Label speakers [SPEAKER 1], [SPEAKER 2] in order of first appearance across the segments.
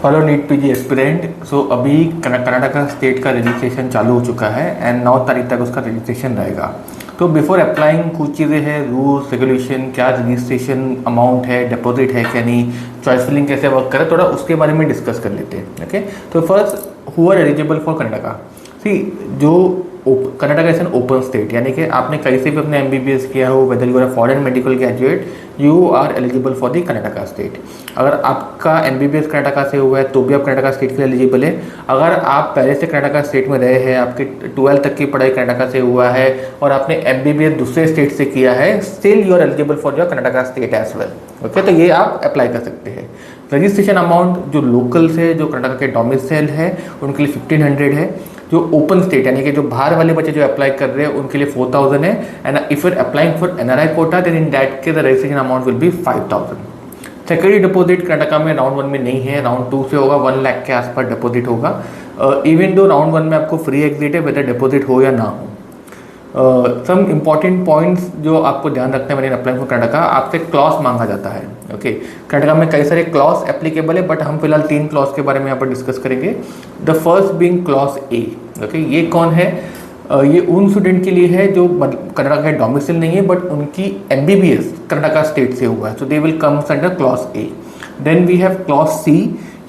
[SPEAKER 1] Hello NEET PG aspirant. So अभी Karnataka state का registration चालू हो चुका है एंड 9 तारीख तक उसका रजिस्ट्रेशन रहेगा। तो बिफोर अप्लाइंग कुछ चीज़ें हैं, रूल्स रेगुलेशन, क्या रजिस्ट्रेशन अमाउंट है, डिपॉजिट है क्या नहीं, चॉइस फिलिंग कैसे वर्क करे, थोड़ा उसके बारे में डिस्कस कर लेते हैं। ओके, तो first who are eligible for Karnataka. See जो Karnataka is an open state, यानी कि आपने कहीं से भी अपने MBBS किया हो, whether you are foreign medical graduate, you are eligible for the Karnataka state. अगर आपका MBBS कर्नाटका से हुआ है तो भी आप कर्नाटका स्टेट के लिए एलिजिबल है। अगर आप पहले से कर्नाटका स्टेट में रहे हैं, आपके 12th तक की पढ़ाई कर्नाटका से हुआ है और आपने MBBS दूसरे स्टेट से किया है, still you are eligible for your Karnataka state as well. Okay, तो ये आप अप्लाई कर सकते हैं। रजिस्ट्रेशन अमाउंट जो लोकल से, जो कर्नाटका के डोमिसाइल है, उनके लिए 1500 है। जो ओपन स्टेट यानी कि जो बाहर वाले बच्चे जो अप्लाई कर रहे हैं उनके लिए 4000 है। And if you are applying for NRI quota then in that case the registration amount will be 5000। Security deposit Karnataka में राउंड 1 में नहीं है, राउंड 2 से होगा, 1 लाख के आसपास डिपॉजिट होगा। इवन दो राउंड 1 में आपको फ्री एग्जिट है, वेदर डिपॉजिट हो या ना हो। सम इम्पॉर्टेंट पॉइंट्स जो आपको ध्यान रखना है मैंने अप्लाई फॉर कर्नाटका, आपसे क्लॉज मांगा जाता है। ओके, कर्नाटका में कई सारे क्लॉज एप्लीकेबल है, बट हम फिलहाल 3 क्लॉज के बारे में यहाँ पर डिस्कस करेंगे। The first being clause A. Okay, ये कौन है? ये उन स्टूडेंट के लिए है जो कर्नाटका का डोमिसाइल नहीं है बट उनकी MBBS कर्नाटका स्टेट से हुआ है, so they will comes under clause A. Then we have clause C,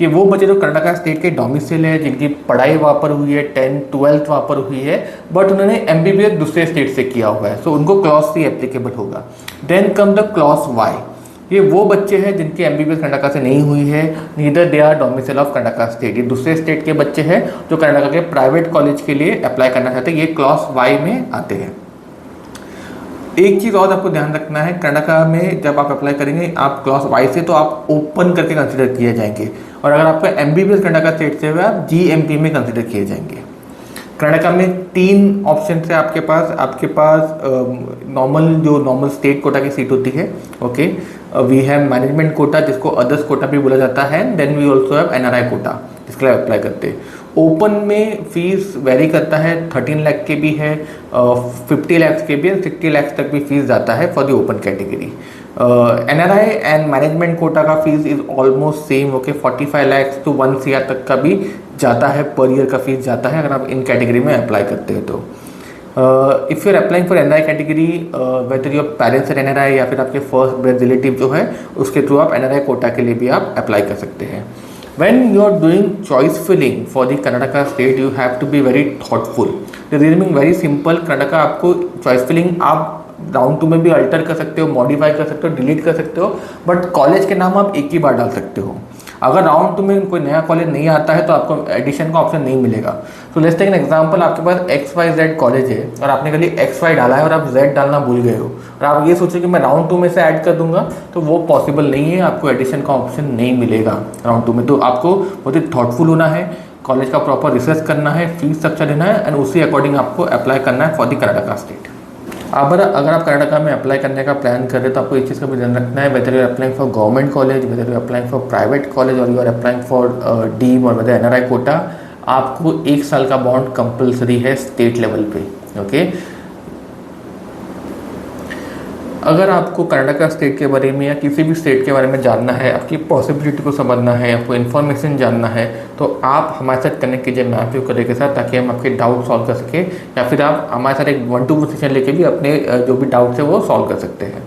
[SPEAKER 1] ये वो बच्चे जो कर्नाटका स्टेट के डोमिसाइल है, जिनकी पढ़ाई वहाँ पर हुई है, 10th 12th वहाँ पर हुई है, बट उन्होंने MBBS दूसरे स्टेट से किया हुआ है, सो उनको क्लॉज सी एप्लीकेबल होगा। Then come the clause Y, ये वो बच्चे हैं जिनकी MBBS कर्नाटका से नहीं हुई है, neither they are domicile of Karnataka state. ये दूसरे स्टेट के बच्चे हैं जो कर्नाटका के प्राइवेट कॉलेज के लिए अप्लाई करना चाहते हैं, ये क्लॉज वाई में आते हैं। एक चीज़ और आपको ध्यान रखना है, कर्नाटका में जब आप अप्लाई करेंगे आप क्लॉज वाई से, तो आप ओपन करके कंसिडर किए जाएंगे, और अगर आपका MBBS कर्नाटका स्टेट से हुआ आप GMP में कंसिडर किए जाएंगे। कर्नाटका में 3 ऑप्शन है आपके पास नॉर्मल स्टेट कोटा की सीट होती है। Okay, we have management quota जिसको अदर्स कोटा भी बोला जाता है, then we also have NRI quota जिसके लिए अप्लाई करते हैं। ओपन में फीस वेरी करता है, 13 लाख के भी है, 50 लाख के भी है, 60 लाख तक भी फीस जाता है for the open category. NRI and management quota का fees is almost same. Okay, 45 lakh to 1 CR तक का भी जाता है, पर ईयर का फीस जाता है अगर आप इन कैटेगरी में अप्लाई करते हैं तो। If you are applying for NRI category, whether your parents are NRI या फिर आपके फर्स्ट ब्रेथ रिलेटिव जो है उसके थ्रू आप NRI कोटा के लिए भी आप अप्लाई कर सकते हैं। When you are doing choice filling for the Karnataka state, you have to be very thoughtful. The reason being very simple, Karnataka आपको choice filling आप राउंड 2 में भी अल्टर कर सकते हो, मॉडिफाई कर सकते हो, डिलीट कर सकते हो, बट कॉलेज के नाम आप एक ही बार डाल सकते हो। अगर राउंड 2 में कोई नया कॉलेज नहीं आता है तो आपको एडिशन का ऑप्शन नहीं मिलेगा। So let's take an example, आपके पास XYZ कॉलेज है और आपने खाली XY डाला है और आप Z डालना भूल गए हो और आप ये सोचो कि मैं राउंड 2 में से ऐड कर दूंगा, तो वो पॉसिबल नहीं है, आपको एडिशन का ऑप्शन नहीं मिलेगा राउंड 2 में। तो आपको बहुत ही थॉटफुल होना है, कॉलेज का प्रॉपर रिसर्च करना है, फीस स्ट्रक्चर लेना है एंड उसी अकॉर्डिंग आपको अप्लाई करना है फॉर द कर्नाटका स्टेट। अगर आप कर्नाटका में अप्लाई करने का प्लान कर रहे हैं तो आपको एक चीज़ का भी ध्यान रखना है, whether you are applying for government college, whether you are applying for private college और you are applying for deem और वेदर NRI कोटा, आपको 1 साल का बॉन्ड कंपलसरी है स्टेट लेवल पे। ओके, अगर आपको कर्नाटका स्टेट के बारे में या किसी भी स्टेट के बारे में जानना है, आपकी पॉसिबिलिटी को समझना है, आपको इन्फॉर्मेशन जानना है, तो आप हमारे साथ कनेक्ट कीजिए मैथ्यू करे के साथ, ताकि हम आपके डाउट सॉल्व कर सकें, या फिर आप हमारे साथ एक 1-2 सेशन लेके भी अपने जो भी डाउट्स है वो सॉल्व कर सकते हैं।